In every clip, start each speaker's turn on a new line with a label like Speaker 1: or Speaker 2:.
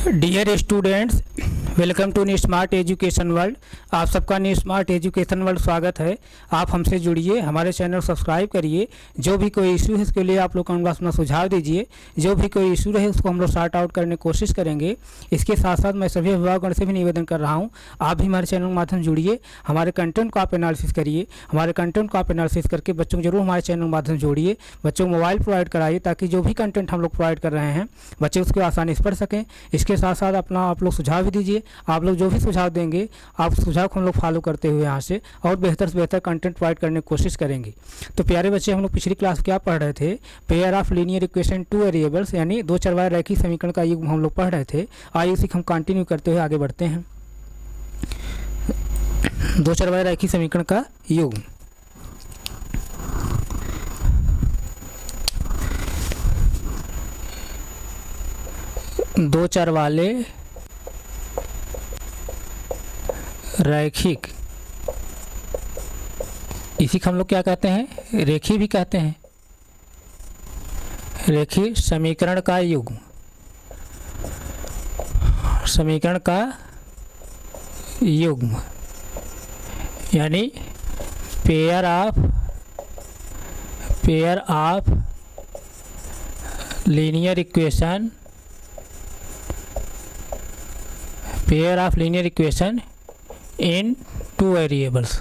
Speaker 1: Dear students, welcome to new smart education world. आप सबका new smart education world स्वागत है। आप हमसे जुड़िए, हमारे चैनल सब्सक्राइब करिए। जो भी कोई इशू है उसके लिए आप लोग हमको अपना सुझाव दीजिए। जो भी कोई इशू रहे उसको हम लोग सॉर्ट आउट करने की कोशिश करेंगे। इसके साथ साथ मैं सभी अभिभावकों से भी निवेदन कर रहा हूँ, आप भी हमारे चैनल के माध्यम जुड़िए, हमारे कंटेंट को आप एनालिसिस करिए। हमारे कंटेंट को आप एनालिसिस करके बच्चों को जरूर हमारे चैनल के माध्यम जोड़िए। बच्चों को मोबाइल प्रोवाइड कराइए ताकि जो भी कंटेंट हम लोग प्रोवाइड कर रहे हैं बच्चे उसको आसानी से पढ़ सकें। इसके साथ साथ अपना आप लोग सुझाव भी दीजिए। आप लोग जो भी सुझाव देंगे, आप सुझाव को हम लोग फॉलो करते हुए यहाँ से और बेहतर से बेहतर कंटेंट प्रोवाइड करने की कोशिश करेंगे। तो प्यारे बच्चे, हम लोग पिछली क्लास क्या पढ़ रहे थे? Pair of linear equation two variables, यानी दो चरवाहे रैखिक समीकरण का युग्म हम लोग पढ़ रहे थे। आइए इसी हम कंटिन्यू करते हुए आगे बढ़ते हैं। दो चरवाहे रैखिक समीकरण का युग्म। दो चरवाले रैखिक, इसी को हम लोग क्या कहते हैं? रेखी भी कहते हैं। रेखीय समीकरण का युग्म, समीकरण का युग्म यानी pair of linear equation, pair of linear equation in two variables.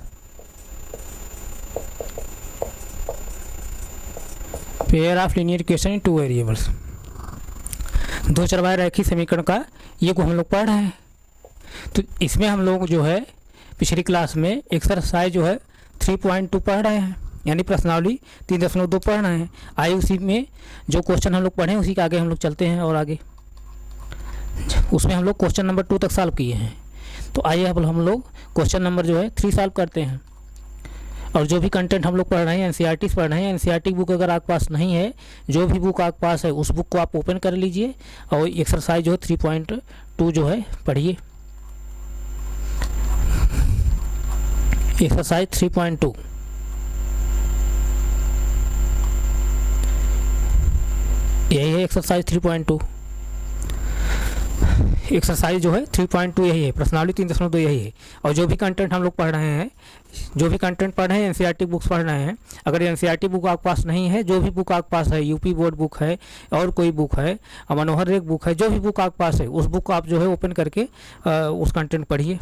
Speaker 1: Pair of linear equation in two variables, दो चरवाहे रैखिक समीकरण का युग्म हम लोग पढ़ रहे हैं। तो इसमें हम लोग जो है पिछली क्लास में एक्सरसाइज जो है 3.2 पढ़ रहे हैं, यानी प्रश्नावली 3.2 पढ़ रहे हैं। आइए उसी में जो क्वेश्चन हम लोग पढ़े उसी के आगे हम लोग चलते हैं और आगे उसमें हम लोग क्वेश्चन नंबर 2 तक सॉल्व किए हैं। तो आइए अब हम लोग क्वेश्चन नंबर जो है 3 सॉल्व करते हैं। और जो भी कंटेंट हम लोग पढ़ रहे हैं एनसीईआरटी से पढ़ रहे हैं। एनसीईआरटी बुक अगर आपके पास नहीं है, जो भी बुक आपके पास है उस बुक को आप ओपन कर लीजिए और एक्सरसाइज जो है 3.2 जो है पढ़िए। एक्सरसाइज 3.2, यही है एक्सरसाइज 3.2। एक्सरसाइज जो है 3.2 यही है, प्रश्नावली 3.2 यही है। और जो भी कंटेंट हम लोग पढ़ रहे हैं, जो भी कंटेंट पढ़ रहे हैं एनसीईआरटी बुक्स पढ़ रहे हैं। अगर एनसीईआरटी बुक आपके पास नहीं है, जो भी बुक आपके पास है, यूपी बोर्ड बुक है और कोई बुक है, मनोहर रेख बुक है, जो भी बुक आपके पास है उस बुक को आप जो है ओपन करके उस कंटेंट पढ़िए।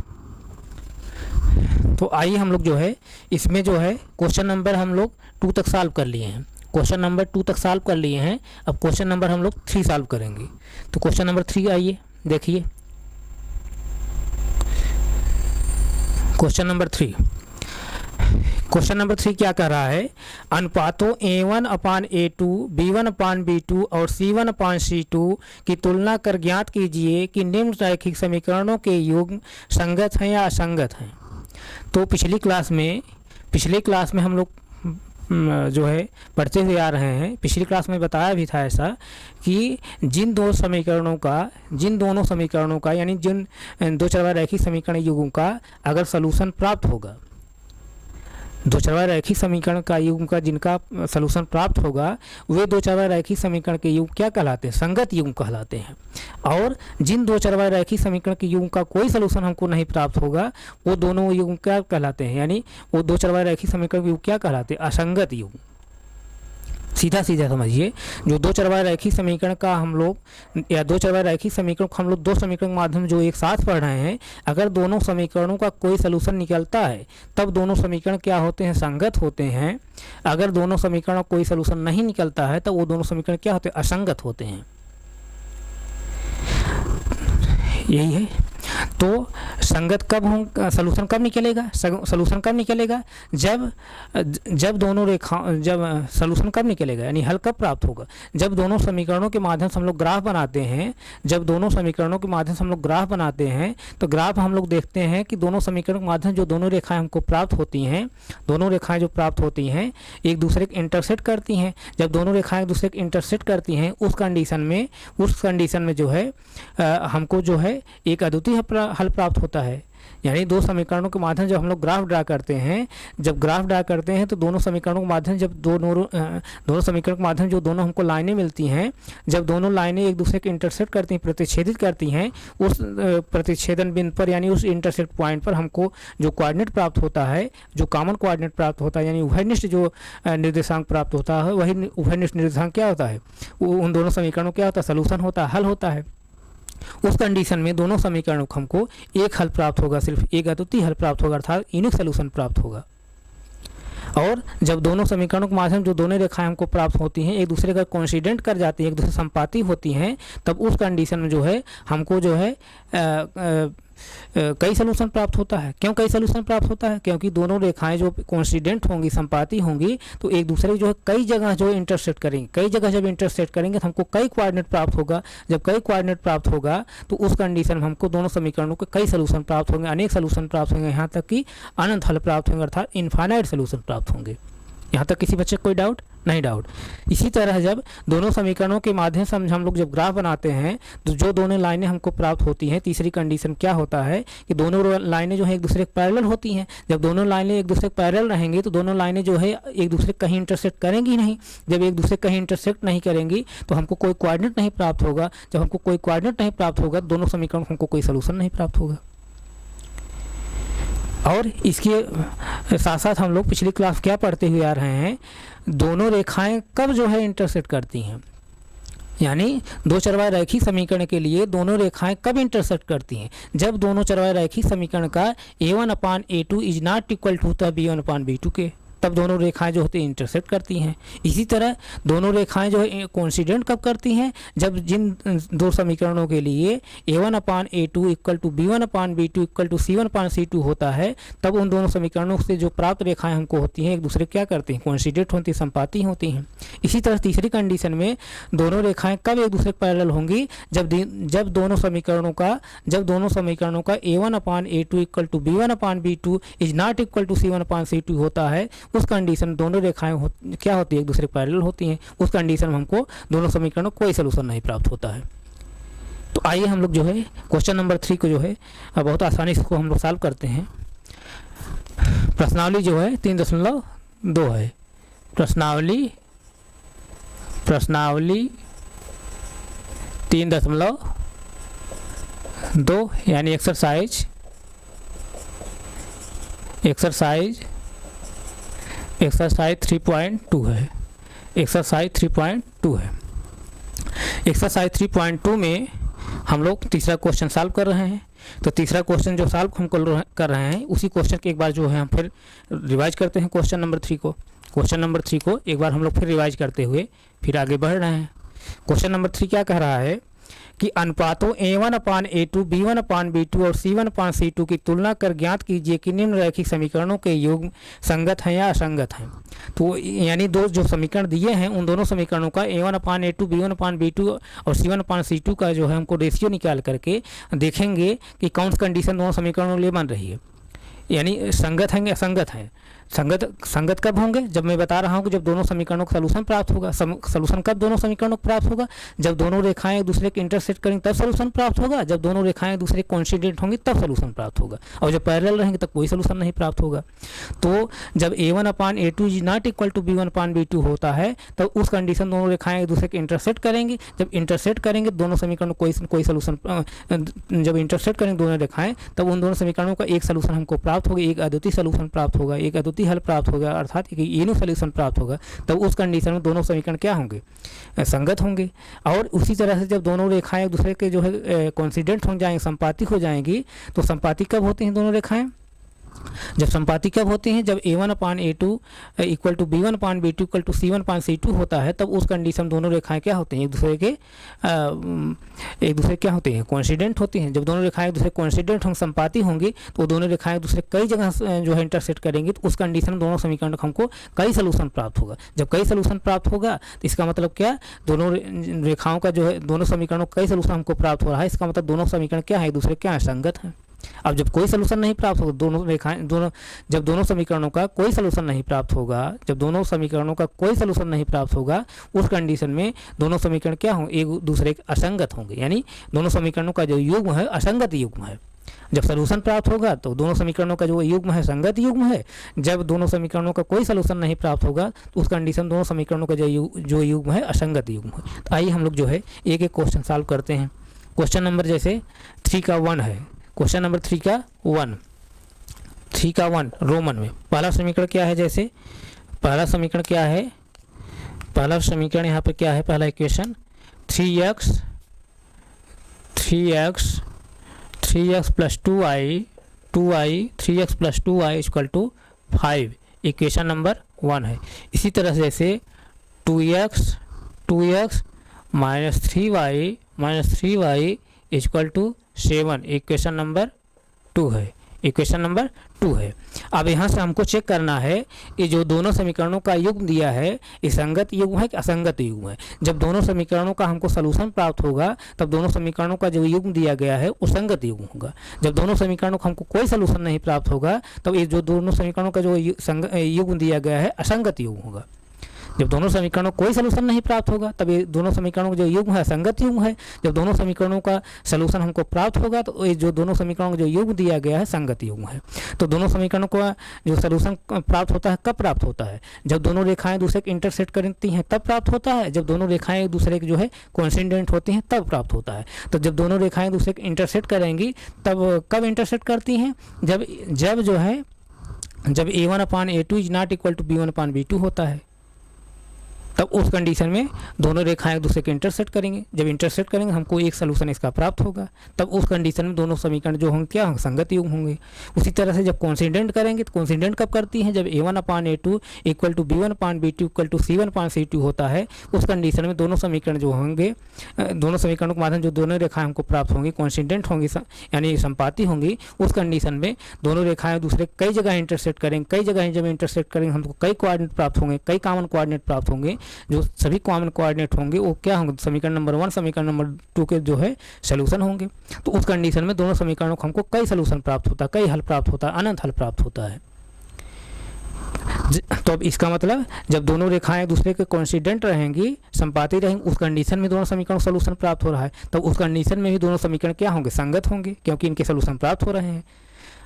Speaker 1: तो आइए हम लोग जो है इसमें जो है क्वेश्चन नंबर हम लोग 2 तक सॉल्व कर लिए हैं। क्वेश्चन नंबर 2 तक सॉल्व कर लिए हैं। अब क्वेश्चन नंबर हम लोग 3 सॉल्व करेंगे। तो क्वेश्चन नंबर 3 आइए देखिए। क्वेश्चन नंबर 3, क्वेश्चन नंबर 3 क्या कह रहा है? अनुपातों A1/A2, B1/B2 और C1/C2 की तुलना कर ज्ञात कीजिए कि निम्न रैखिक समीकरणों के युग्म संगत हैं या असंगत हैं। तो पिछली क्लास में हम लोग जो है पढ़ते हुए आ रहे हैं। पिछली क्लास में बताया भी था ऐसा कि जिन दोनों समीकरणों का यानी जिन दो चरवाहे रैखिक समीकरण युग्म का अगर सलूशन प्राप्त होगा, दो चरवाहे रैखिक समीकरण का युग्म का जिनका सलूशन प्राप्त होगा, वे दो चरवाहे रैखिक समीकरण के युग्म क्या कहलाते हैं? संगत युग्म कहलाते हैं। और जिन दो चरवाहे रैखिक समीकरण के युग्म का कोई सलूशन हमको नहीं प्राप्त होगा, वो दोनों युग्म क्या कहलाते हैं? यानी वो दो चरवाहे रैखिक समीकरण के युग्म क्या कहलाते हैं? असंगत युग्म। सीधा समझिए, जो दो चरवाहे रैखिक समीकरण का हम लोग या दो चरवाहे रैखिक समीकरण को हम लोग दो समीकरण के माध्यम जो एक साथ पढ़ रहे हैं, अगर दोनों समीकरणों का कोई सलूशन निकलता है तब दोनों समीकरण क्या होते हैं? संगत होते हैं। अगर दोनों समीकरणों का कोई सलूशन नहीं निकलता है तब वो दोनों समीकरण क्या होते हैं? असंगत होते हैं। यही है। तो संगत कब हो, सलूशन कब निकलेगा? सलूशन कब निकलेगा? जब दोनों जब सलूशन कब निकलेगा यानी हल कब प्राप्त होगा? जब दोनों समीकरणों के माध्यम से हम लोग ग्राफ बनाते हैं। जब दोनों समीकरणों के माध्यम से हम लोग ग्राफ बनाते हैं तो ग्राफ हम लोग देखते हैं कि दोनों समीकरणों के माध्यम जो दोनों रेखाएं हमको प्राप्त होती हैं, दोनों रेखाएं जो प्राप्त होती हैं एक दूसरे को इंटरसेक्ट करती हैं। जब दोनों रेखाएं एक दूसरे को इंटरसेक्ट करती हैं उस कंडीशन में जो है हमको जो है एक अद्वितीय हल प्राप्त होता है। यानी दो समीकरणों के माध्यम जब हम लोग ग्राफ ड्रा करते हैं, जब ग्राफ ड्रा करते हैं तो दोनों समीकरणों के माध्यम जब दोनों समीकरणों के माध्यम जो दोनों हमको लाइनें मिलती हैं, जब दोनों लाइनें एक दूसरे के इंटरसेक्ट करती हैं, प्रतिच्छेदित करती हैं, उस प्रतिच्छेदन बिंदु पर यानी उस इंटरसेक्ट पॉइंट पर हमको जो कोऑर्डिनेट प्राप्त होता है, जो कॉमन कोऑर्डिनेट प्राप्त होता है, यानी उभयनिष्ठ जो निर्देशांक प्राप्त होता है, वही उभयनिष्ठ निर्देशांक क्या होता है, वो उन दोनों समीकरणों क्या होता है, सलूशन होता है, हल होता है। उस कंडीशन में दोनों समीकरणों को हमको एक हल प्राप्त होगा, सिर्फ एक अद्वितीय हल प्राप्त होगा, अर्थात यूनिक सलूशन प्राप्त होगा। और जब दोनों समीकरणों के माध्यम जो दोनों रेखाएं हमको प्राप्त होती हैं, एक दूसरे का कोइंसिडेंट कर जाती हैं, एक दूसरे संपाती होती हैं, तब उस कंडीशन में जो है हमको जो है कई सलूशन प्राप्त होता है। क्यों कई सलूशन प्राप्त होता है? क्योंकि दोनों रेखाएं जो कोइंसिडेंट होंगी, संपाती होंगी, तो एक दूसरे जो है कई जगह जो इंटरसेक्ट करेंगे, कई जगह जब इंटरसेक्ट करेंगे तो हमको कई कोऑर्डिनेट प्राप्त होगा। जब कई कोऑर्डिनेट प्राप्त होगा तो उस कंडीशन में हमको दोनों समीकरणों के कई सलूशन प्राप्त होंगे, अनेक सलूशन प्राप्त होंगे, यहाँ तक कि अनंत हल प्राप्त होंगे, अर्थात इनफाइनाइट सलूशन प्राप्त होंगे। यहाँ तक किसी बच्चे को कोई डाउट नहीं? डाउट। इसी तरह जब दोनों समीकरणों के माध्यम से हम लोग जब ग्राफ बनाते हैं तो जो दोनों लाइनें हमको प्राप्त होती हैं, तीसरी कंडीशन क्या होता है कि दोनों लाइनें जो है एक दूसरे के पैरेलल होती हैं। जब दोनों लाइनें एक दूसरे के पैरेलल रहेंगी तो दोनों लाइनें जो है एक दूसरे कहीं इंटरसेक्ट करेंगी नहीं। जब एक दूसरे कहीं इंटरसेक्ट नहीं करेंगी तो हमको कोई कोऑर्डिनेट नहीं प्राप्त होगा। जब हमको कोई कोऑर्डिनेट नहीं प्राप्त होगा तो दोनों समीकरणों हमको कोई सलूशन नहीं प्राप्त होगा। और इसके साथ साथ हम लोग पिछली क्लास क्या पढ़ते हुए आ रहे हैं, दोनों रेखाएं कब जो है इंटरसेक्ट करती हैं, यानी दो चरवाहे रैखिक समीकरण के लिए दोनों रेखाएं कब इंटरसेक्ट करती हैं? जब दोनों चरवाहे रैखिक समीकरण का a1/a2 is not equal to होता है b1/b2 के, तब दोनों रेखाएं जो होती हैं इंटरसेक्ट करती हैं। इसी तरह दोनों रेखाएं जो है कोइंसिडेंट कब करती हैं? जब जिन दो समीकरणों के लिए a1/a2 equal to b1/b2 equal to c1/c2 होता है, तब उन दोनों समीकरणों से जो प्राप्त रेखाएं हमको होती हैं एक दूसरे क्या करती हैं, कोइंसिडेंट होती हैं, संपाती होती हैं। इसी तरह तीसरी कंडीशन में दोनों रेखाएं कब एक दूसरे के पैरेलल होंगी? जब दोनों समीकरणों का a1/a2 equal to b1/b2 is not equal to c1/c2 होता है, उस कंडीशन दोनों रेखाएं क्या होती है, एक दूसरे पैरेलल होती हैं। उस कंडीशन में हमको दोनों समीकरणों को कोई सलूशन नहीं प्राप्त होता है। तो आइए हम लोग जो है क्वेश्चन नंबर 3 को जो है बहुत आसानी से इसको हम लोग सॉल्व करते हैं। प्रश्नावली जो है 3.2 है। प्रश्नावली 3.2 यानी एक्सरसाइज 3.2 है। एक्सरसाइज 3.2 है। एक्सरसाइज 3.2 में हम लोग तीसरा क्वेश्चन सॉल्व कर रहे हैं। तो तीसरा क्वेश्चन जो सॉल्व हम कर रहे हैं उसी क्वेश्चन के एक बार जो है हम फिर रिवाइज करते हैं। क्वेश्चन नंबर 3 को एक बार हम लोग फिर रिवाइज करते हुए फिर आगे बढ़ रहे हैं। क्वेश्चन नंबर 3 क्या कह रहा है कि अनुपातों a1/a2, b1/b2 और c1/c2 की तुलना कर ज्ञात कीजिए कि निम्न रैखिक समीकरणों के योग संगत हैं या असंगत हैं। तो यानी दो जो समीकरण दिए हैं उन दोनों समीकरणों का a1/a2, b1/b2 और c1/c2 का जो है हमको रेशियो निकाल करके देखेंगे कि कौन सी कंडीशन दोनों समीकरणों के लिए बन रही है, यानी संगत हैं या असंगत हैं। संगत कब होंगे? जब मैं बता रहा हूँ कि जब दोनों समीकरणों का सलूशन प्राप्त होगा। सलूशन कब दोनों समीकरणों को प्राप्त होगा? जब दोनों रेखाएं एक दूसरे के इंटरसेक्ट करेंगे तब सलूशन प्राप्त होगा। जब दोनों रेखाएं एक दूसरे के कोइंसिडेंट होंगी तब सलूशन प्राप्त होगा। और जब पैरेलल रहेंगे तब कोई सलूशन नहीं प्राप्त होगा। तो जब a1/a2 is not equal to b1/b2 होता है तब उस कंडीशन दोनों रेखाएं एक दूसरे के इंटरसेक्ट करेंगी। जब इंटरसेक्ट करेंगे दोनों समीकरणों कोई सलूशन, जब इंटरसेक्ट करेंगे दोनों रेखाएं तब उन दोनों समीकरणों का एक सलूशन हमको प्राप्त होगा, एक अद्वितीय सलूशन प्राप्त होगा, एक अद्वितीय हल प्राप्त होगा, अर्थात एक यूनिक सॉल्यूशन प्राप्त होगा। तब उस कंडीशन में दोनों समीकरण क्या होंगे? संगत होंगे। और उसी तरह से जब दोनों रेखाएं एक दूसरे के जो है कोइंसिडेंट हो जाएंगी, संपाती हो जाएंगी, तो संपाती कब होती हैं दोनों रेखाएं? जब संपाती कब होती हैं? जब a1/a2 equal to b1/b2 equal to c1/c2 होता है, तब उस कंडीशन दोनों रेखाएं क्या होती हैं? एक दूसरे क्या होते हैं? कोइंसिडेंट होती हैं। जब दोनों रेखाएं एक दूसरे कोइंसिडेंट होंगी, संपाती होंगी, तो दोनों रेखाएं एक दूसरे कई जगह जो है इंटरसेक्ट करेंगी, तो उस कंडीशन दोनों समीकरण को हमको कई सलूशन प्राप्त होगा। जब कई सलूशन प्राप्त होगा तो इसका मतलब क्या? दोनों रेखाओं का जो है दोनों समीकरणों का कई सलूशन हमको प्राप्त हो रहा है। इसका मतलब दोनों समीकरण क्या है? एक दूसरे क्या है? संगत है। अब जब कोई सलूशन नहीं प्राप्त होगा, जब दोनों समीकरणों का कोई सलूशन नहीं प्राप्त होगा, उस कंडीशन में दोनों समीकरण क्या होंगे? एक दूसरे के असंगत होंगे, यानी दोनों समीकरणों का जो युग्म है असंगत युग्म है। जब सलूशन प्राप्त होगा तो दोनों समीकरणों का जो युग्म है संगत युग्म है। जब दोनों समीकरणों का कोई सलूशन नहीं प्राप्त होगा तो उस कंडीशन दोनों समीकरणों का जो युग्म है असंगत युग्म है। तो आइए हम लोग जो है एक एक क्वेश्चन सॉल्व करते हैं। क्वेश्चन नंबर जैसे 3 का 1 है, क्वेश्चन नंबर 3 का 1 रोमन में पहला समीकरण क्या है, जैसे पहला समीकरण क्या है, पहला समीकरण यहाँ पे क्या है, पहला equation 3x plus 2i 3x plus 2i equal to 5 equation number 1 है। इसी तरह से जैसे 2x minus 3y equal to 7 equation number 2 है, इक्वेशन नंबर 2 है। अब यहाँ से हमको चेक करना है कि जो दोनों समीकरणों का युग्म दिया है ये संगत युग्म है कि असंगत युग्म है। जब दोनों समीकरणों का हमको सलूशन प्राप्त होगा तब दोनों समीकरणों का जो युग्म दिया गया है वो संगत युग्म होगा। जब दोनों समीकरणों का हमको कोई सलूशन नहीं प्राप्त होगा तब ये जो दोनों समीकरणों का जो युग्म दिया गया है असंगत युग्म होगा। जब दोनों समीकरणों को कोई सलूशन नहीं प्राप्त होगा तब ये दोनों समीकरणों का जो युग्म है संगत युग्म है। जब दोनों समीकरणों का सलूशन हमको प्राप्त होगा तो ये जो दोनों समीकरणों का जो युग्म दिया गया है संगत युग्म है। तो दोनों समीकरणों का जो सलूशन प्राप्त होता है कब प्राप्त होता है, जब दोनों रेखाएं दूसरे के इंटरसेक्ट करती हैं तब प्राप्त होता है। जब दोनों रेखाएं एक दूसरे के जो है कोइंसिडेंट होती हैं तब प्राप्त होता है। तो जब दोनों रेखाएं दूसरे के इंटरसेक्ट करेंगी तब कब इंटरसेक्ट करती हैं, जब जो है जब a1/a2 is not equal to b1/b2 होता है, तब उस कंडीशन में दोनों रेखाएं एक दूसरे के इंटरसेक्ट करेंगे। जब इंटरसेक्ट करेंगे हमको एक सलूशन इसका प्राप्त होगा। तब उस कंडीशन में दोनों समीकरण जो होंगे क्या होंगे, संगत युग्म होंगे। उसी तरह से जब कोइंसिडेंट करेंगे तो कोइंसिडेंट कब करती हैं, जब a1/a2 equal to b1/b2 equal to c1/c2 होता है। उस कंडीशन में दोनों समीकरण जो होंगे, दोनों समीकरणों के माध्यम जो दोनों रेखाएं हमको प्राप्त होंगी कोइंसिडेंट होंगी यानी संपाती होंगी। उस कंडीशन में दोनों रेखाएं दूसरे कई जगह इंटरसेक्ट करेंगे, कई जगह जब इंटरसेक्ट करेंगे हमको कई कोऑर्डिनेट प्राप्त होंगे, कई कॉमन कोऑर्डिनेट प्राप्त होंगे। जो सभी कॉमन कोऑर्डिनेट होंगे वो क्या होंगे, समीकरण नंबर 1 समीकरण नंबर 2 के जो है सलूशन होंगे। तो उस कंडीशन में दोनों समीकरणों को हमको कई सलूशन प्राप्त होता है, कई हल प्राप्त होता है, अनंत हल प्राप्त होता है। तो अब इसका मतलब जब दोनों रेखाएं दूसरे के कोइंसिडेंट रहेंगी, संपाती रहेंगी, उस कंडीशन में दोनों समीकरणों को सलूशन प्राप्त हो रहा है। तब उस कंडीशन में भी दोनों समीकरण क्या होंगे, संगत होंगे, क्योंकि इनके सलूशन प्राप्त हो रहे हैं।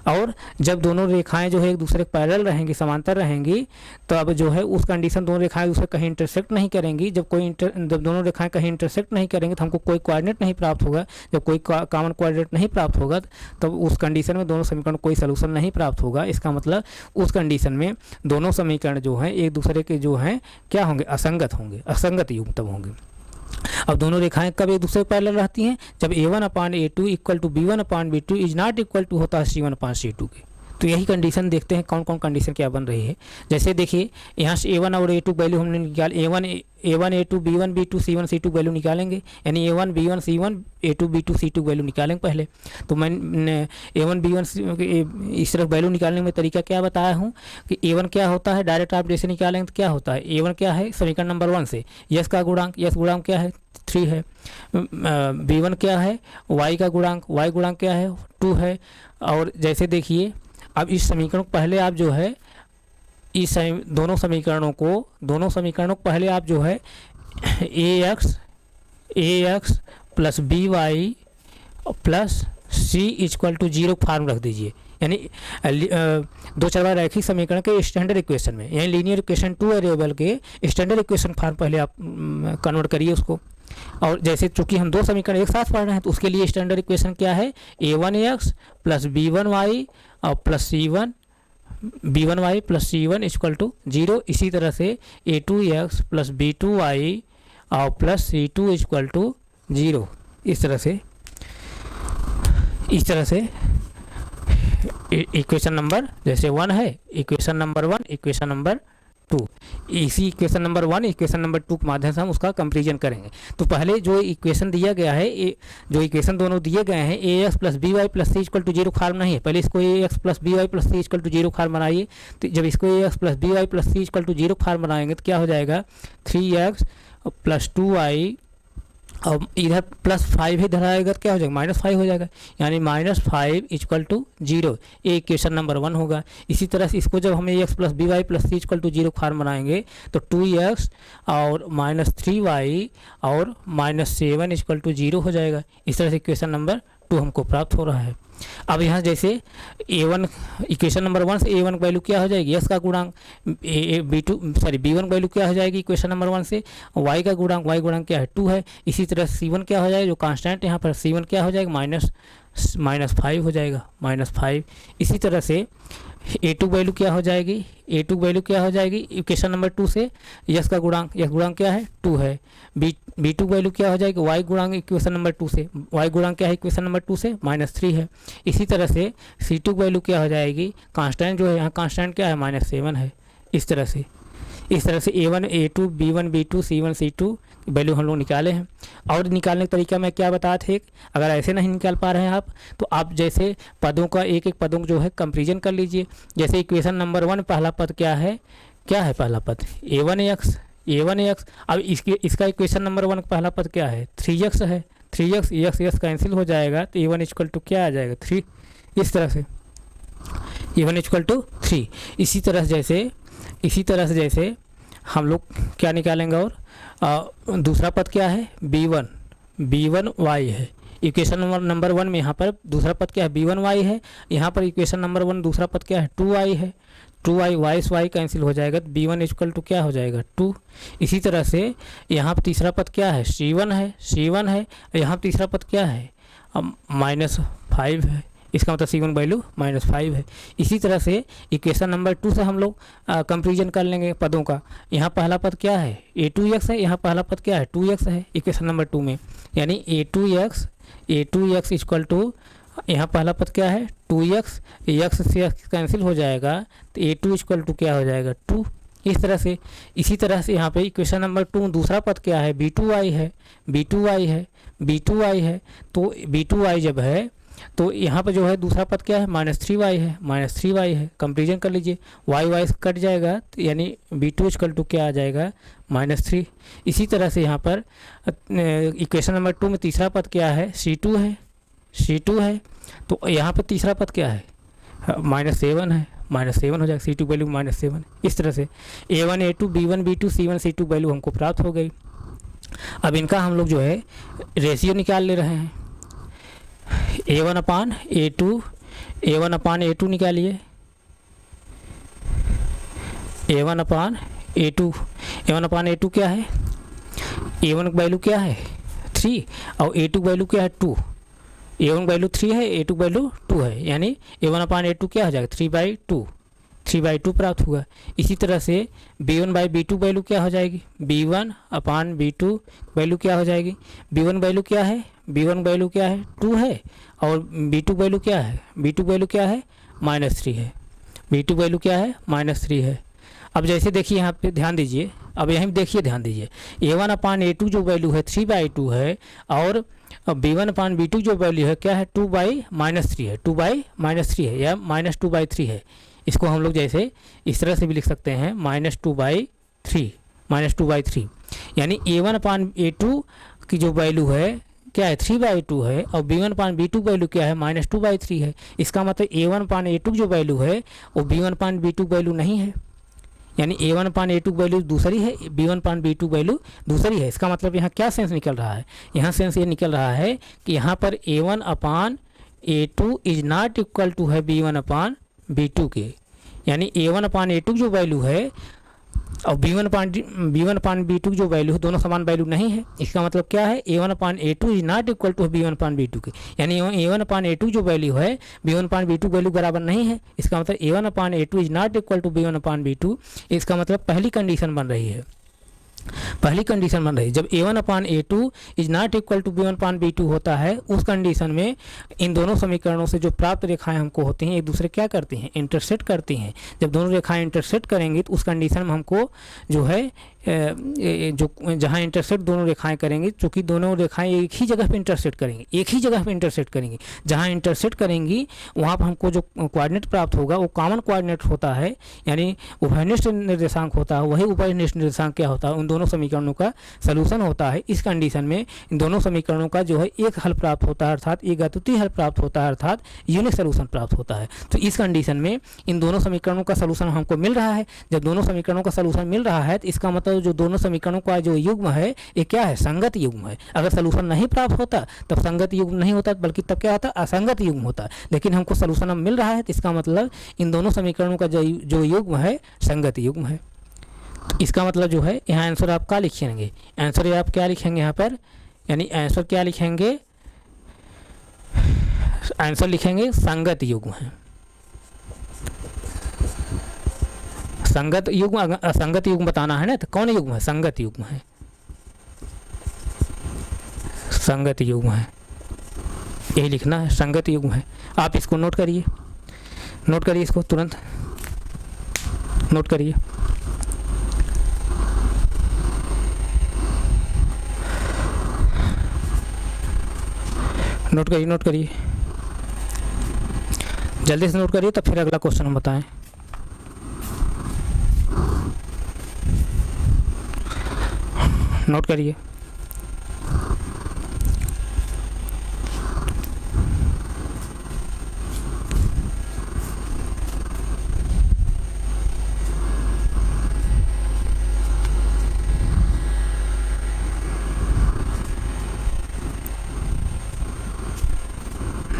Speaker 1: और जब दोनों रेखाएं जो है एक दूसरे के पैरेलल रहेंगी, समांतर रहेंगी, तो अब जो है उस कंडीशन दोनों रेखाएं दूसरे कहीं इंटरसेक्ट नहीं करेंगी। जब दोनों रेखाएं कहीं इंटरसेक्ट नहीं करेंगे तो हमको कोई कोऑर्डिनेट नहीं प्राप्त होगा। जब कोई कॉमन कोऑर्डिनेट नहीं प्राप्त होगा तब उस कंडीशन में दोनों समीकरण कोई सलूशन नहीं प्राप्त होगा। इसका मतलब उस कंडीशन में दोनों समीकरण जो हैं एक दूसरे के जो हैं क्या होंगे, असंगत होंगे, असंगत युग्म तब होंगे। अब दोनों रेखाएं कब एक दूसरे पैरेलल रहती हैं, जब a1/a2 equal to b1/b2 is not equal to होता है c1/c2 के। तो यही कंडीशन देखते हैं कौन कौन कंडीशन क्या बन रही है। जैसे देखिए यहाँ से a1 और a2 वैल्यू हमने निकाल a1 a2 b1 b2 c1 c2 value निकालेंगे, यानी a1 b1 c1 a2 b2 c2 value निकालेंगे पहले। तो मैं a1 b1 इस तरह वैल्यू निकालने में तरीका क्या बताया हूँ कि a1 क्या होता है, डायरेक्ट आप जैसे निकालेंगे तो क्या होता है, a1 क्या है समीकरण नंबर 1 से यस का गुणांक, यस गुणांक क्या है 3 है, b1 क्या है y का गुणांक, y गुणांक क्या है 2 है। और जैसे देखिए अब इस समीकरण को पहले आप जो है इस दोनों समीकरणों को पहले आप जो है ax plus by plus c equal to 0 form रख दीजिए, यानी दो चरवाहा रैखिक समीकरण के स्टैंडर्ड इक्वेशन में, यानी लीनियर इक्वेशन 2 वेरिएबल के स्टैंडर्ड इक्वेशन फॉर्म पहले आप कन्वर्ट करिए उसको। और जैसे चूंकि हम दो समीकरण एक साथ पढ़ रहे हैं तो उसके लिए स्टैंडर्ड इक्वेशन क्या है, a1x प्लस b1y और plus c1 b1y plus c1 equal to 0। इसी तरह से a2x प्लस b2y और प्लस c2 इक्वल टू 0। इस तरह से इक्वेशन नंबर जैसे 1 है, इक्वेशन नंबर 1 इक्वेशन नंबर 2, इसी इक्वेशन नंबर 1 इक्वेशन नंबर 2 के माध्यम से हम उसका कंपेरिजन करेंगे। तो पहले जो इक्वेशन दिया गया है, जो इक्वेशन दोनों दिए गए हैं ax plus by plus c equal to 0 form नहीं है, पहले इसको ax plus by plus c equal to 0 form बनाइए। तो जब इसको ax plus by plus c equal to 0 form बनाएंगे तो क्या हो जाएगा 3x प्लस 2y और इधर प्लस 5 इधर आएगा तो क्या हो जाएगा -5 हो जाएगा, यानी -5 इक्वल टू 0। ये इक्वेशन नंबर 1 होगा। इसी तरह से इसको जब हम ax plus by plus c equal to 0 form बनाएंगे तो 2x और -3y और -7 इक्वल टू 0 हो जाएगा। इस तरह से इक्वेशन नंबर 2 हमको प्राप्त हो रहा है। अब यहाँ जैसे a1 इक्वेशन नंबर 1 से a1 वैल्यू क्या हो जाएगी, s का गुणांक, b1 वैल्यू क्या हो जाएगी इक्वेशन नंबर 1 से, y का गुणांक, y गुणांक क्या है 2 है। इसी तरह c1 क्या हो जाएगा, जो कांस्टेंट यहाँ पर c1 क्या हो जाएगा, -5 हो जाएगा, -5। इसी तरह से a2 वैल्यू क्या हो जाएगी, a2 वैल्यू क्या हो जाएगी इक्वेशन नंबर 2 से, यस का गुणांक, यस गुणांक क्या है 2 है। b2 वैल्यू क्या हो जाएगी, y गुणांक इक्वेशन नंबर 2 से, y गुणांक क्या है इक्वेशन नंबर 2 से, -3 है। इसी तरह से c2 वैल्यू क्या हो जाएगी, कांस्टेंट जो है यहाँ कांस्टेंट क्या है -7 है। इस तरह से a1 a2 b1 b2 c1 c2 value हम लोग निकाले हैं। और निकालने का तरीका मैं क्या बताया थे, अगर ऐसे नहीं निकाल पा रहे हैं आप, तो आप जैसे पदों का एक एक पदों जो है कंपेरिजन कर लीजिए। जैसे इक्वेशन नंबर 1 पहला पद क्या है पहला पद a1x। अब इसका इक्वेशन नंबर 1 पहला पद क्या है 3x है, 3x x कैंसिल हो जाएगा तो a1 इक्वल टू क्या आ जाएगा 3। इस तरह से a1 इक्वल टू 3। इसी तरह से जैसे हम लोग क्या निकालेंगे, और दूसरा पद क्या है b1 y है। इक्वेशन नंबर 1 में यहाँ पर दूसरा पद क्या है b1 y है, यहाँ पर इक्वेशन नंबर 1 दूसरा पद क्या है 2y है, 2y y से y कैंसिल हो जाएगा तो b1 इक्वल टू क्या हो जाएगा 2। इसी तरह से यहाँ पर तीसरा पद क्या है c1 है, यहाँ तीसरा पद क्या है -5 है, इसका मतलब c1 वैल्यू -5 है। इसी तरह से इक्वेशन नंबर 2 से हम लोग कंपेरिजन कर लेंगे पदों का। यहाँ पहला पद क्या है a2x है, यहाँ पहला पद क्या है 2x है इक्वेशन नंबर 2 में, यानी a2x इक्वल टू यहाँ पहला पद क्या है 2x, x से x कैंसिल हो जाएगा तो a2 इक्वल टू क्या हो जाएगा 2। इस तरह से इसी तरह से यहाँ पे इक्वेशन नंबर 2 दूसरा पद क्या है b2y है, तो b2y जब है तो यहाँ पर जो है दूसरा पद क्या है -3y है। कंपेरिजन कर लीजिए, y कट जाएगा तो यानी b2 इक्वल टू क्या आ जाएगा -3। इसी तरह से यहाँ पर इक्वेशन नंबर 2 में तीसरा पद क्या है c2 है, तो यहाँ पर तीसरा पद क्या है -7 है, -7 हो जाएगा, c2 वैल्यू -7। इस तरह से a1 a2 b1 b2 c1 c2 value हमको प्राप्त हो गई। अब इनका हम लोग जो है रेशियो निकाल ले रहे हैं। a1 अपान a2 निकालिए, a1 अपान a2 क्या है, a1 वैल्यू क्या है 3 और a2 वैल्यू क्या है 2। a1 वैल्यू 3 है, a2 वैल्यू 2 है, यानी a1 अपान a2 क्या हो जाएगा 3/2 प्राप्त हुआ। इसी तरह से b1/b2 वैल्यू क्या हो जाएगी, b1 अपान b2 वैल्यू क्या हो जाएगी, b1 वैल्यू क्या है 2 है, और b2 वैल्यू क्या है -3 है, b2 वैल्यू क्या है -3 है। अब जैसे देखिए यहाँ पे ध्यान दीजिए, अब यहीं देखिए ध्यान दीजिए, a1 अपान a2 जो वैल्यू है 3/2 है, और b1 अपान b2 जो वैल्यू है क्या है 2/3 है या -2/3 है। इसको हम लोग जैसे इस तरह से भी लिख सकते हैं -2/3, यानी a1 अपान a2 की जो वैल्यू है क्या है 3/2 है, और b1 अपान b2 वैल्यू क्या है -2/3 है। इसका मतलब a1 अपान a2 जो वैल्यू है वो b1 अपान b2 वैल्यू नहीं है, यानी a1 अपान a2 वैल्यू दूसरी है, b1 अपान b2 वैल्यू दूसरी है। इसका मतलब यहाँ क्या सेंस निकल रहा है, यहाँ सेंस ये निकल रहा है कि यहाँ पर a1 upon a2 is not equal to है b1 अपान b2 के, यानी a1 अपान a2 जो वैल्यू है और b1 अपान b2 जो वैल्यू है दोनों समान वैल्यू नहीं है। इसका मतलब क्या है a1 upon a2 is not equal to b1 upon b2 के, यानी a1 अपान a2 जो वैल्यू है b1 अपान b2 वैल्यू बराबर नहीं है। इसका मतलब a1 upon a2 is not equal to b1 upon b2। इसका मतलब पहली कंडीशन बन रही है, जब a1 upon a2 is not equal to b1 upon b2 होता है, उस कंडीशन में इन दोनों समीकरणों से जो प्राप्त रेखाएं हमको होती हैं एक दूसरे क्या करती हैं इंटरसेक्ट करती हैं। जब दोनों रेखाएं इंटरसेक्ट करेंगी तो उस कंडीशन में हमको जो है जो जहाँ इंटरसेक्ट दोनों रेखाएं करेंगी, चूँकि दोनों रेखाएं एक ही जगह पे इंटरसेक्ट करेंगी, जहाँ इंटरसेक्ट करेंगी वहाँ पर हमको जो कोऑर्डिनेट प्राप्त होगा वो कॉमन कोऑर्डिनेट होता है, यानी उभयनिष्ठ निर्देशांक होता है। वही उभयनिष्ठ निर्देशांक क्या होता है, उन दोनों समीकरणों का सलूशन होता है। इस कंडीशन में इन दोनों समीकरणों का जो है एक हल प्राप्त होता है, अर्थात एक अद्वितीय हल प्राप्त होता है, अर्थात यूनिक सलूशन प्राप्त होता है। तो इस कंडीशन में इन दोनों समीकरणों का सलूशन हमको मिल रहा है। जब दोनों समीकरणों का सलूशन मिल रहा है तो इसका मतलब मतलब जो दोनों समीकरणों का जो युग्म है ये क्या है, संगत युग्म है। अगर सलूशन नहीं प्राप्त होता तब संगत युग्म नहीं होता, बल्कि तब क्या होता, असंगत युग्म होता। लेकिन हमको सलूशन अब मिल रहा है, तो इसका मतलब इन दोनों समीकरणों का जो युग्म है संगत युग्म है। तो इसका मतलब जो है यहाँ आंसर आप क्या लिखेंगे, आंसर आप क्या लिखेंगे यहाँ पर, यानी आंसर क्या लिखेंगे, आंसर लिखेंगे संगत युग्म है। संगत युग्म, असंगत युग्म बताना है ना, तो कौन युग्म है, संगत युग्म है, संगत युग्म है, यही लिखना है, संगत युग्म है। आप इसको नोट करिए, नोट करिए, इसको तुरंत नोट करिए। नोट करिए, नोट करिए, जल्दी से नोट करिए, तब फिर अगला क्वेश्चन हम बताएं। नोट करिए।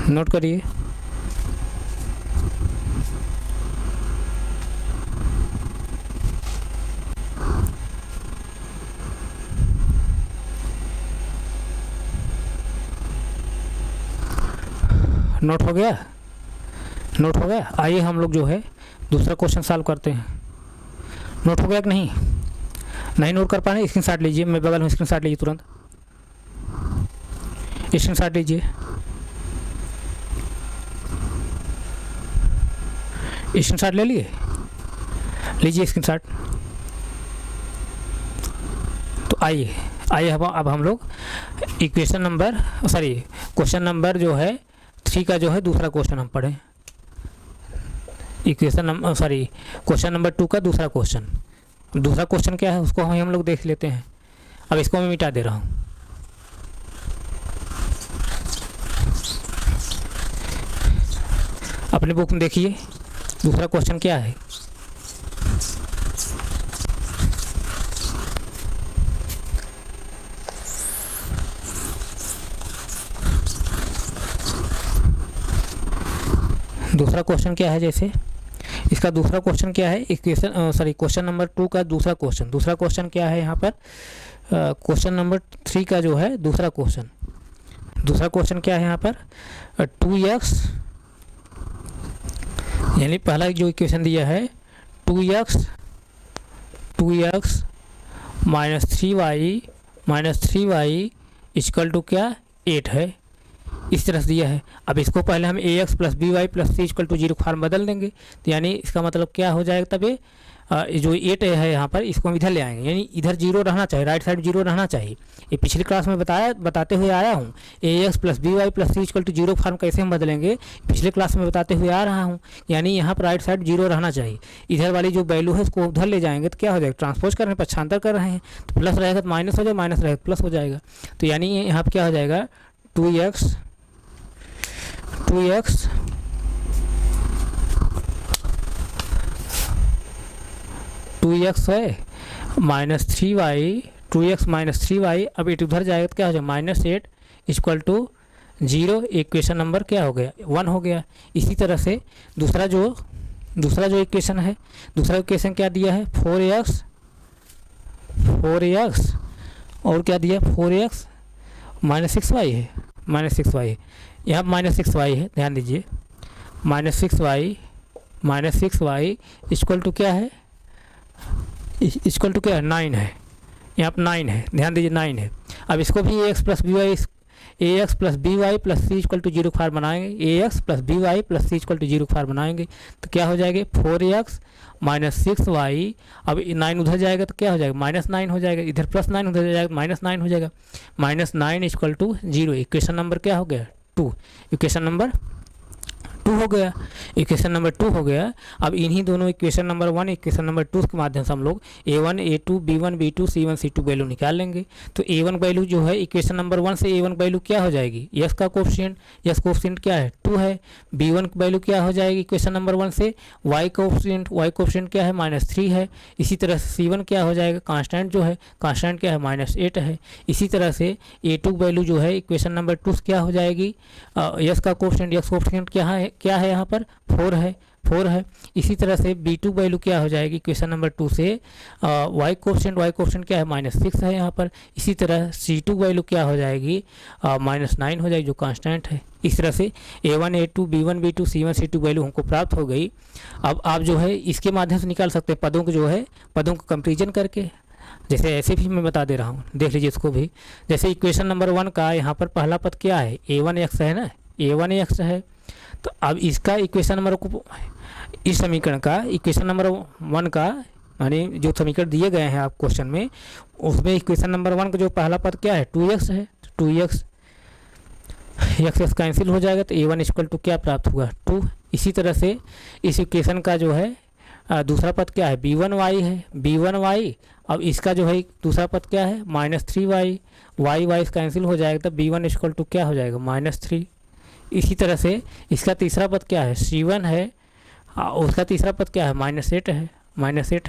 Speaker 1: नोट करिए। नोट हो गया, नोट हो गया। आइए हम लोग जो है दूसरा क्वेश्चन सॉल्व करते हैं। नोट हो गया कि नहीं, नहीं नोट कर पा रहे स्क्रीनशॉट लीजिए, मैं बगल में स्क्रीनशॉट लीजिए, तुरंत स्क्रीनशॉट लीजिए, स्क्रीनशॉट ले लिए, लीजिए स्क्रीनशॉट। तो आइए आइए अब हम लोग equation number sorry question number जो है 3 का जो है दूसरा क्वेश्चन हम पढ़ें। Equation number sorry question number 2 का दूसरा क्वेश्चन। दूसरा क्वेश्चन क्या है उसको हम लोग देख लेते हैं। अब इसको मैं मिटा दे रहा हूँ। अपने बुक में देखिए दूसरा क्वेश्चन क्या है। दूसरा क्वेश्चन क्या है, जैसे इसका दूसरा क्वेश्चन क्या है, इक्वेशन सॉरी क्वेश्चन नंबर 2 का दूसरा क्वेश्चन। दूसरा क्वेश्चन क्या है यहाँ पर, क्वेश्चन नंबर 3 का जो है दूसरा क्वेश्चन। दूसरा क्वेश्चन क्या है यहाँ पर, 2x यानी पहला जो इक्वेशन दिया है 2x minus 3y equal to क्या 8 है, इस तरह से दिया है। अब इसको पहले हम ax plus B Y plus C equal to 0 form बदल देंगे, तो यानी इसका मतलब क्या हो जाएगा, तब ये जो 8 है यहाँ पर इसको हम इधर ले आएंगे, यानी इधर 0 रहना चाहिए, राइट साइड 0 रहना चाहिए। ये पिछली क्लास में बताते हुए आया हूँ। ax plus B Y plus C equal to 0 form कैसे हम बदलेंगे, पिछले क्लास में बताते हुए आ रहा हूँ। यानी यहाँ पर राइट साइड 0 रहना चाहिए, इधर वाली जो वैल्यू है उसको उधर ले जाएंगे तो क्या हो जाएगा, ट्रांसपोज कर रहे हैं, पक्षांतर कर रहे हैं, तो प्लस रहेगा तो माइनस हो जाएगा, माइनस रहेगा प्लस हो जाएगा। तो यानी यहाँ पर क्या हो जाएगा 2x है minus 3y 2x minus 3y। अब इट उधर जाएगा तो क्या हो जाएगा minus 8 equal to 0। Equation number क्या हो गया 1 हो गया। इसी तरह से दूसरा जो इक्वेशन है, दूसरा इक्वेशन क्या दिया है 4x और क्या दिया 4x माइनस 6y है, माइनस 6y है, यहाँ माइनस 6y है, ध्यान दीजिए माइनस 6y इक्वल टू क्या है, इक्वल टू क्या है 9 है, यहाँ पर 9 है, ध्यान दीजिए 9 है। अब इसको भी ax plus B Y plus C equal to 0 form बनाएंगे, ax plus B Y plus C equal to 0 form बनाएंगे तो क्या हो जाएगा 4x माइनस 6y। अब 9 उधर जाएगा तो क्या हो जाएगा माइनस 9 हो जाएगा, इधर प्लस 9 उधर जाएगा माइनस 9 हो जाएगा, minus 9 equal to 0। Equation number क्या हो गया 2, इक्वेशन नंबर टू हो गया, इक्वेशन नंबर 2 हो गया। अब इन्हीं दोनों इक्वेशन नंबर 1 इक्वेशन नंबर 2 के माध्यम से हम लोग A1 A2 B1 B2 C1 C2 value निकाल लेंगे। तो A1 वैल्यू जो है इक्वेशन नंबर 1 से A1 वैल्यू क्या हो जाएगी, यस का कोफिशिएंट, यस कोफिशिएंट क्या है 2 है। B1 वैल्यू क्या हो जाएगी इक्वेशन नंबर 1 से y कोफिशिएंट क्या है -3 है। इसी तरह से C1 क्या हो जाएगा, कांस्टेंट जो है, कांस्टेंट क्या है -8 है। इसी तरह से A2 वैल्यू जो है इक्वेशन नंबर 2 क्या हो जाएगी, यस का कोफिशिएंट, यस कोफिशिएंट क्या है यहाँ पर 4 है। इसी तरह से B2 वैल्यू क्या हो जाएगी इक्वेशन नंबर 2 से y कोफिशिएंट क्या है -6 है यहाँ पर। इसी तरह C2 वैल्यू क्या हो जाएगी -9 हो जाएगी जो कांस्टेंट है। इस तरह से A1 A2 B1 B2 C1 C2 value हमको प्राप्त हो गई। अब आप जो है इसके माध्यम से निकाल सकते हैं पदों को, जो है पदों को कंपेरिजन करके, जैसे ऐसे भी मैं बता दे रहा हूँ, देख लीजिए इसको भी। जैसे इक्वेशन नंबर 1 का यहाँ पर पहला पद क्या है, A1x है ना, A1x है। तो अब इसका इक्वेशन नंबर को, इस समीकरण का इक्वेशन नंबर 1 का यानी जो समीकरण दिए गए हैं आप क्वेश्चन में, उसमें इक्वेशन नंबर 1 का जो पहला पद क्या है 2x है। 2x x कैंसिल हो जाएगा तो A1 इक्वल टू क्या प्राप्त हुआ 2। इसी तरह से इस इक्वेशन का जो है दूसरा पद क्या है B1y है, B1y। अब इसका जो है दूसरा पद क्या है -3y, y कैंसिल हो जाएगा तो B1 इक्वल टू क्या हो जाएगा -3। इसी तरह से इसका तीसरा पद क्या है C1 है, उसका तीसरा पद क्या है -8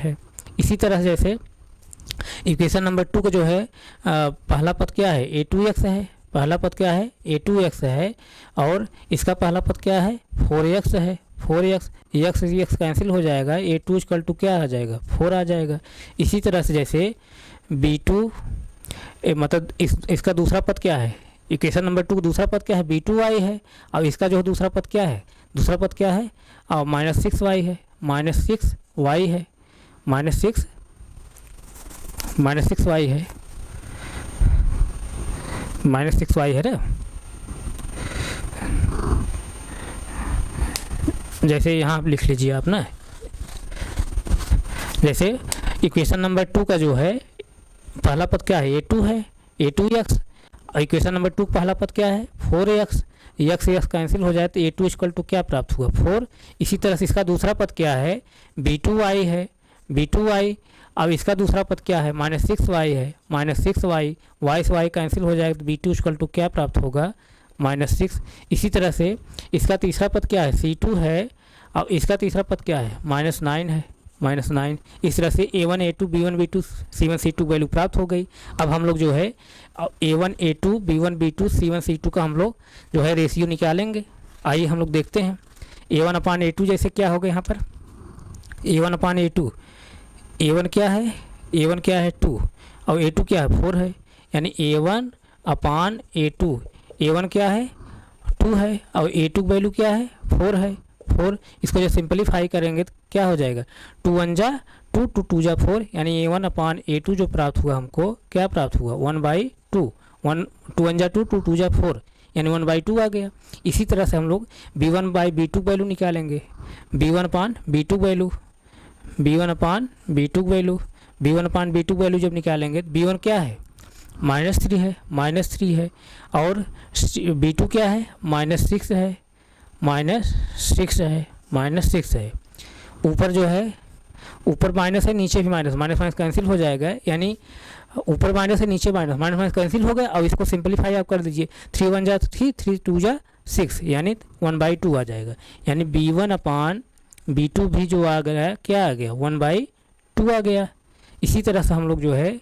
Speaker 1: है। इसी तरह जैसे इक्वेशन नंबर 2 का जो है पहला पद क्या है A2x है, पहला पद क्या है A2x है, और इसका पहला पद क्या है 4x है, 4x x कैंसिल हो जाएगा, A2 इक्वल टू क्या आ जाएगा 4 आ जाएगा। इसी तरह से जैसे B2 मतलब इसका दूसरा पद क्या है, इक्वेशन नंबर 2 का दूसरा पद क्या है B2y है। अब इसका जो दूसरा पद क्या है, दूसरा पद क्या है और -6y है, -6y है, -6y है, -6y है ना। जैसे यहाँ आप लिख लीजिए आप ना, जैसे इक्वेशन नंबर 2 का जो है पहला पद क्या है A2 है, A2x। इक्वेशन नंबर 2 पहला पद क्या है 4x, x कैंसिल हो जाए तो A2 इक्वल टू क्या प्राप्त हुआ 4। इसी तरह से इसका दूसरा पद क्या है B2y है, B2y। अब इसका दूसरा पद क्या है -6y है, -6y, y से y कैंसिल हो जाएगा तो B2 इक्वल टू क्या प्राप्त होगा -6। इसी तरह से इसका तीसरा पद क्या है C2 है, और इसका तीसरा पद क्या है -9 है, -9। इस तरह से A1 A2 B1 B2 C1 C2 value प्राप्त हो गई। अब हम लोग जो है A1 A2 B1 B2 C1 C2 का हम लोग जो है रेशियो निकालेंगे। आइए हम लोग देखते हैं। A1/A2 जैसे क्या होगा यहाँ पर A1/A2, A1 क्या है, A1 क्या है 2 और A2 क्या है 4 है, यानी A1/A2, A1 क्या है 2 है और A2 वैल्यू क्या है 4 है, 4। इसको जो सिंपलीफाई करेंगे तो क्या हो जाएगा 2 1 जा 2 2 2 जा 4, यानी A1/A2 जो प्राप्त हुआ हमको क्या प्राप्त हुआ 1/2, 2 1 जा 2 2 2 जा 4, यानी 1/2 आ गया। इसी तरह से हम लोग B1/B2 वैल्यू निकालेंगे, B1/B2 वैल्यू, B1/B2 वैल्यू जब निकालेंगे तो B1 क्या है -3 है, और B2 क्या है -6 है, -6 है। ऊपर जो है ऊपर माइनस है, नीचे भी माइनस कैंसिल हो जाएगा, यानी ऊपर माइनस है नीचे माइनस कैंसिल हो गया। अब इसको सिंपलीफाई आप कर दीजिए, 3 1 जा 3, 3 2 जा 6, यानी 1/2 आ जाएगा। यानी B1/B2 भी जो आ गया क्या आ गया 1/2 आ गया। इसी तरह से हम लोग जो है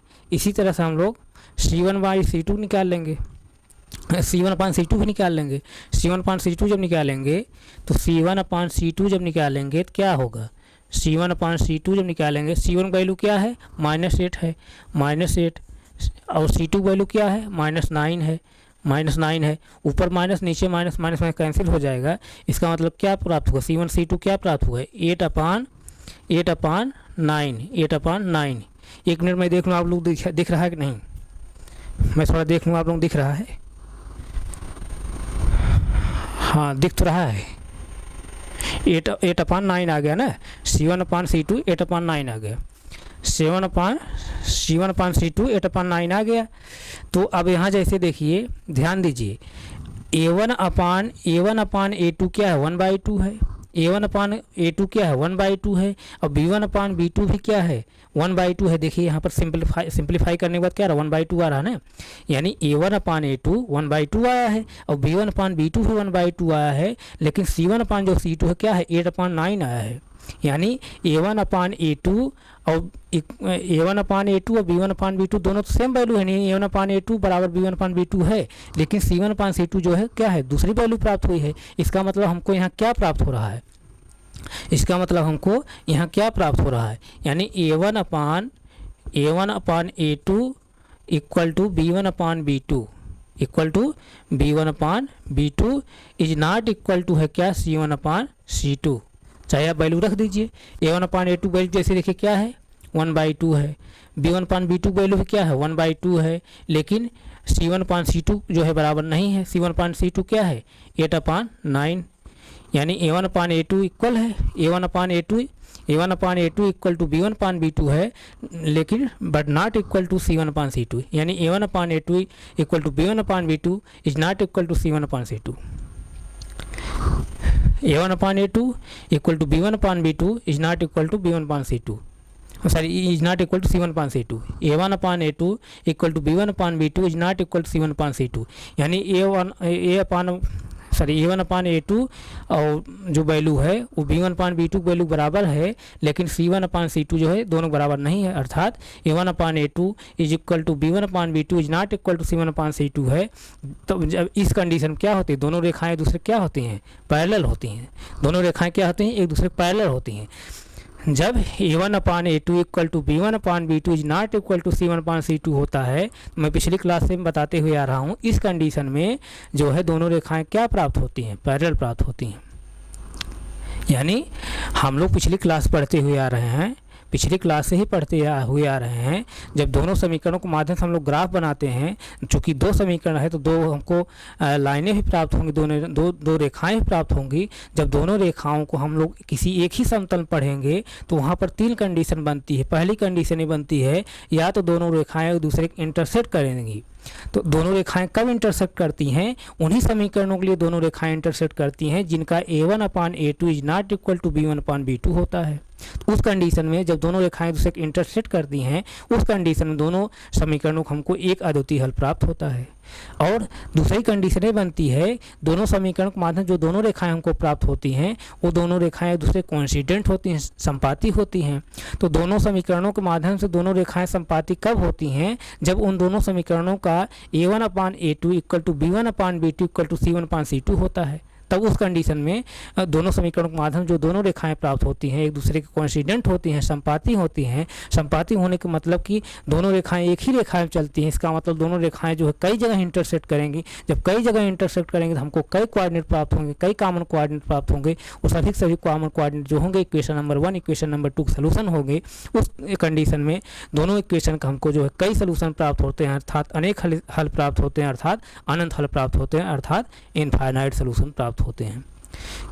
Speaker 1: C1/C2 निकाल लेंगे, C1/C2 भी निकाल लेंगे। C1/C2 जब निकालेंगे तो C1/C2 जब निकालेंगे तो क्या होगा C1/C2 जब निकालेंगे, C1 वैल्यू क्या है -8 है, -8, और C2 वैल्यू क्या है -9 है। ऊपर माइनस नीचे माइनस कैंसिल हो जाएगा। इसका मतलब क्या प्राप्त हुआ C1 C2 क्या प्राप्त हुआ 8/9। 8/9। एक मिनट में देख लूँ आप लोग दिख रहा है कि नहीं, मैं थोड़ा देख लूँ आप लोग दिख रहा है, हाँ दिख तो रहा है। 8/9 आ गया ना, C1/C2 8/9 आ गया, C1/C2 8/9 आ गया। तो अब यहाँ जैसे देखिए ध्यान दीजिए, A1/A2 क्या है 1/2 है, A1/A2 क्या है 1/2 है, और B1/B2 भी क्या है 1/2 है। देखिए यहाँ पर सिंप्लीफाई करने के बाद क्या रहा 1/2 आ रहा है ना, यानी A1/A2 1/2 आया है और B1/B2 भी 1/2 आया है, लेकिन C1/C2 है क्या है 8/9 आया है। यानी A1/A2 और B1/B2 दोनों तो सेम वैल्यू है, नहीं A1/A2 बराबर B1/B2 है, लेकिन C1/C2 जो है क्या है दूसरी वैल्यू प्राप्त हुई है। इसका मतलब हमको यहाँ क्या प्राप्त हो रहा है, इसका मतलब हमको यहाँ क्या प्राप्त हो रहा है, यानी A1/A2 equal to B1/B2 is not equal to है क्या C1/C2। चाहे आप वैल्यू रख दीजिए, A1/A2 वैल्यू जैसे देखिए क्या है 1/2 है, B1/B2 वैल्यू भी क्या है 1/2 है, लेकिन C1/C2 जो है बराबर नहीं है। C1/C2 क्या है 8/9, यानी A1/A2 इक्वल है A1/A2 इक्वल टू B1/B2 है, लेकिन but not equal to C1/C2, यानी A1/A2 equal to B1/B2 is not equal to C1/C2। A1/A2 equal to B1/B2 is not equal to B1/C2, sorry is not equal to C1/C2। A1/A2 equal to B1/B2 is not equal to C1/C2, यानी A1/A2 और जो value है वो B1/B2 value बराबर है, लेकिन C1/C2 जो है दोनों बराबर नहीं है, अर्थात A1/A2 is equal to B1/B2 is not equal to C1/C2 है। तो जब इस कंडीशन क्या होती है, दोनों रेखाएं एक दूसरे क्या होती हैं पैरेलल होती हैं, दोनों रेखाएं क्या होती हैं एक दूसरे पैरेलल होती हैं। जब A1/A2 equal to B1/B2 is not equal to C1/C2 होता है, मैं पिछली क्लास से बताते हुए आ रहा हूँ, इस कंडीशन में जो है दोनों रेखाएं क्या प्राप्त होती हैं पैरेलल प्राप्त होती हैं। यानी हम लोग पिछली क्लास पढ़ते हुए आ रहे हैं, पिछली क्लास से ही पढ़ते हुए आ रहे हैं, जब दोनों समीकरणों के माध्यम से हम लोग ग्राफ बनाते हैं, चूँकि दो समीकरण है तो दो हमको लाइनें भी प्राप्त होंगी, दो रेखाएं भी प्राप्त होंगी। जब दोनों रेखाओं को हम लोग किसी एक ही समतल पढ़ेंगे तो वहाँ पर तीन कंडीशन बनती है। पहली कंडीशन ये बनती है या तो दोनों रेखाएं एक दूसरे को इंटरसेक्ट करेंगी, तो दोनों रेखाएं कब इंटरसेक्ट करती हैं, उन्हीं समीकरणों के लिए दोनों रेखाएं इंटरसेक्ट करती हैं जिनका A1/A2 is not equal to B1/B2 होता है। तो उस कंडीशन में जब दोनों रेखाएं दूसरे को इंटरसेक्ट करती हैं, उस कंडीशन में दोनों समीकरणों को हमको एक अद्वितीय हल प्राप्त होता है। और दूसरी कंडीशन ये बनती है, दोनों समीकरणों के माध्यम जो दोनों रेखाएं हमको प्राप्त होती हैं वो दोनों रेखाएं एक दूसरे कोइंसिडेंट होती हैं, संपाती होती हैं। तो दोनों समीकरणों के माध्यम से दोनों रेखाएं संपाती कब होती हैं, जब उन दोनों समीकरणों का A1/A2 equal to B1/B2 equal to C1/C2 होता है। तब उस कंडीशन में दोनों समीकरणों के माध्यम जो दोनों रेखाएं प्राप्त होती हैं एक दूसरे के कोइंसिडेंट होती हैं, संपाती होती हैं। संपाती होने का मतलब कि दोनों रेखाएं एक ही रेखा में चलती हैं, इसका मतलब दोनों रेखाएं जो है कई जगह इंटरसेक्ट करेंगी। जब कई जगह इंटरसेक्ट करेंगे तो हमको कई कोऑर्डिनेट प्राप्त होंगे, कई कॉमन कोऑर्डिनेट प्राप्त होंगे। वो सभी कॉमन कोऑर्डिनेट जो होंगे equation number 1 equation number 2 solution होंगे। उस कंडीशन में दोनों इक्वेशन का हमको जो है कई सोल्यूशन प्राप्त होते हैं, अर्थात अनेक हल प्राप्त होते हैं, अर्थात अनंत हल प्राप्त होते हैं, अर्थात इनफाइनाइट सोल्यूशन प्राप्त होते हैं।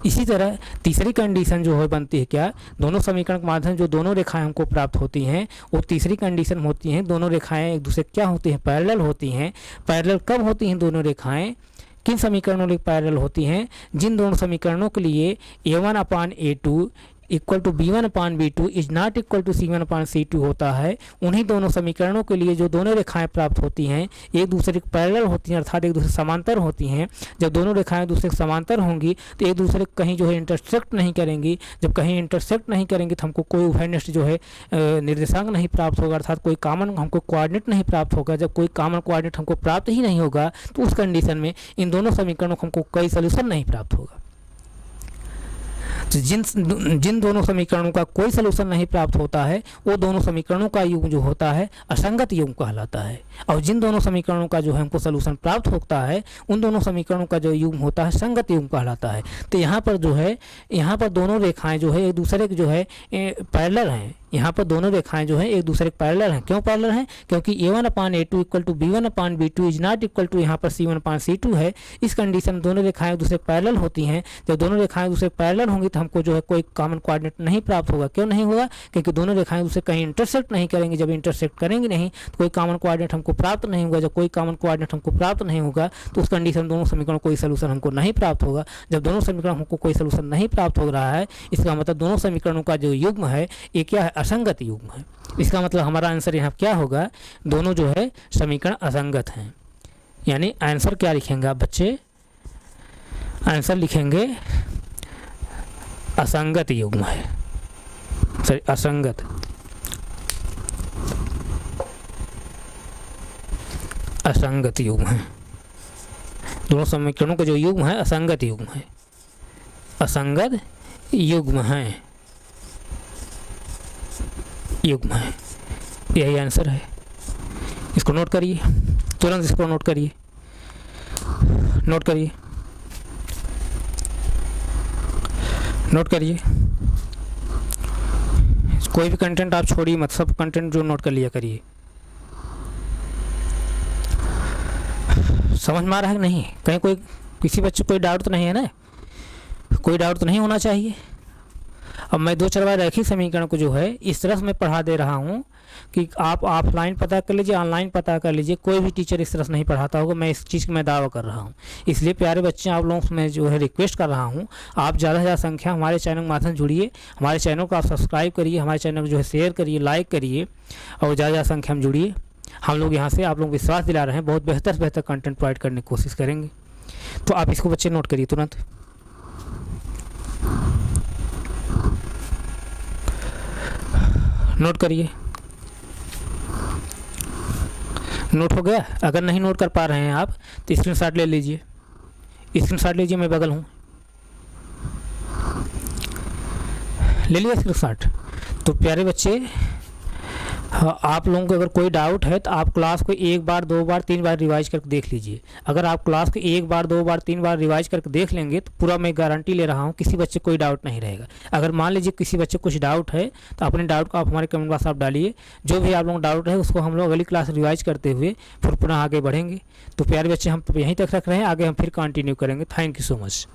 Speaker 1: इसी तरह तीसरी कंडीशन जो है बनती है क्या, दोनों समीकरण के माध्यम जो दोनों रेखाएं हमको प्राप्त होती हैं वो तीसरी कंडीशन होती हैं दोनों रेखाएं एक दूसरे क्या होती हैं पैरेलल होती हैं। पैरेलल कब होती हैं दोनों रेखाएं, किन समीकरणों के पैरेलल होती हैं, जिन दोनों समीकरणों के लिए A1/A2 equal to B1/B2 is not equal to C1/C2 होता है। उन्हीं दोनों समीकरणों के लिए जो दोनों रेखाएं प्राप्त होती हैं एक दूसरे के पैरेलल होती हैं, अर्थात एक दूसरे समांतर होती हैं। जब दोनों रेखाएं एक दूसरे के समांतर होंगी तो एक दूसरे कहीं जो है इंटरसेक्ट नहीं करेंगी। जब कहीं इंटरसेक्ट नहीं करेंगी तो हमको कोई उभयनिष्ठ जो है निर्देशांक नहीं प्राप्त होगा, अर्थात कोई कॉमन हमको कोऑर्डिनेट नहीं प्राप्त होगा। जब कोई कॉमन कोऑर्डिनेट हमको प्राप्त ही नहीं होगा तो उस कंडीशन में इन दोनों समीकरणों को हमको कोई सोल्यूशन नहीं प्राप्त होगा। तो जिन दोनों समीकरणों का कोई सलूशन नहीं प्राप्त होता है वो दोनों समीकरणों का युग्म जो होता है असंगत युग्म कहलाता है। और जिन दोनों समीकरणों का जो है हमको सलूशन प्राप्त होता है उन दोनों समीकरणों का जो युग्म होता है संगत युग्म कहलाता है। तो यहाँ पर जो है यहाँ पर दोनों रेखाएं जो है एक दूसरे के जो है पैरेलल हैं, यहाँ पर दोनों रेखाएं जो हैं एक दूसरे के पैरेलल हैं। क्यों पैरेलल हैं? क्योंकि A1/A2 equal to B1/B2 is not equal to यहाँ पर C1/C2 है। इस कंडीशन में दोनों रेखाएं एक दूसरे के पैरेलल होती हैं। जब दोनों रेखाएं एक दूसरे के पैरेलल होंगी तो हमको जो है कोई कॉमन कोऑर्डिनेट नहीं प्राप्त होगा। क्यों नहीं होगा? क्योंकि दोनों रेखाएं एक दूसरे कहीं इंटरसेक्ट नहीं करेंगी। जब इंटरसेक्ट करेंगी नहीं तो कोई कॉमन कोऑर्डिनेट हमको प्राप्त नहीं होगा। जब कोई कॉमन कोऑर्डिनेट हमको प्राप्त नहीं होगा तो उस कंडीशन दोनों समीकरण कोई सलूशन हमको नहीं प्राप्त होगा। जब दोनों समीकरण हमको कोई सलूशन नहीं प्राप्त हो रहा है, इसका मतलब दोनों समीकरणों का जो युग्म है ये क्या है? असंगत युग्म है। इसका मतलब हमारा आंसर यहाँ क्या होगा? दोनों जो है समीकरण असंगत हैं। यानी आंसर क्या लिखेंगे आप बच्चे? आंसर लिखेंगे असंगत युग्म है, सॉरी असंगत, असंगत युग्म है। दोनों समीकरणों का जो युग्म है असंगत युग्म है, असंगत युग्म है, युग्म है। यही आंसर है। इसको नोट करिए, तुरंत इसको नोट करिए, नोट करिए, नोट करिए। कोई भी कंटेंट आप छोड़िए मत, सब कंटेंट जो नोट कर लिया करिए। समझ में आ रहा है कि नहीं? कहीं कोई किसी बच्चे को कोई डाउट तो नहीं है ना? कोई डाउट तो नहीं होना चाहिए। अब मैं दो चरवाहे रैखिक समीकरण को जो है इस तरह से मैं पढ़ा दे रहा हूँ कि आप ऑफलाइन पता कर लीजिए, ऑनलाइन पता कर लीजिए, कोई भी टीचर इस तरह से नहीं पढ़ाता होगा। मैं इस चीज़ का मैं दावा कर रहा हूँ। इसलिए प्यारे बच्चे, आप लोगों से मैं जो है रिक्वेस्ट कर रहा हूँ, आप ज़्यादा से ज़्यादा संख्या हमारे चैनल के माध्यम से जुड़िए। हमारे चैनल को आप सब्सक्राइब करिए, हमारे चैनल को जो है शेयर करिए, लाइक करिए और ज़्यादा संख्या में जुड़िए। हम लोग यहाँ से आप लोग विश्वास दिला रहे हैं, बहुत बेहतर से बेहतर कंटेंट प्रोवाइड करने की कोशिश करेंगे। तो आप इसको बच्चे नोट करिए तुरंत। नोट करिए। नोट हो गया? अगर नहीं नोट कर पा रहे हैं आप तो स्क्रीनशॉट ले लीजिए, स्क्रीनशॉट लीजिए, मैं बगल हूँ, ले लिया स्क्रीनशॉट। तो प्यारे बच्चे, आप लोगों को अगर कोई डाउट है तो आप क्लास को एक बार, दो बार, तीन बार रिवाइज करके देख लीजिए। अगर आप क्लास को एक बार, दो बार, तीन बार रिवाइज करके देख लेंगे तो पूरा मैं गारंटी ले रहा हूँ किसी बच्चे को कोई डाउट नहीं रहेगा। अगर मान लीजिए किसी बच्चे को कुछ डाउट है तो अपने डाउट को आप हमारे कमेंट बॉक्स आप डालिए। जो भी आप लोगों को डाउट है उसको हम लोग अगली क्लास रिवाइज करते हुए फिर पुनः आगे बढ़ेंगे। तो प्यारे बच्चे, हम यहीं तक रख रहे हैं, आगे हम फिर कंटिन्यू करेंगे। Thank you so much.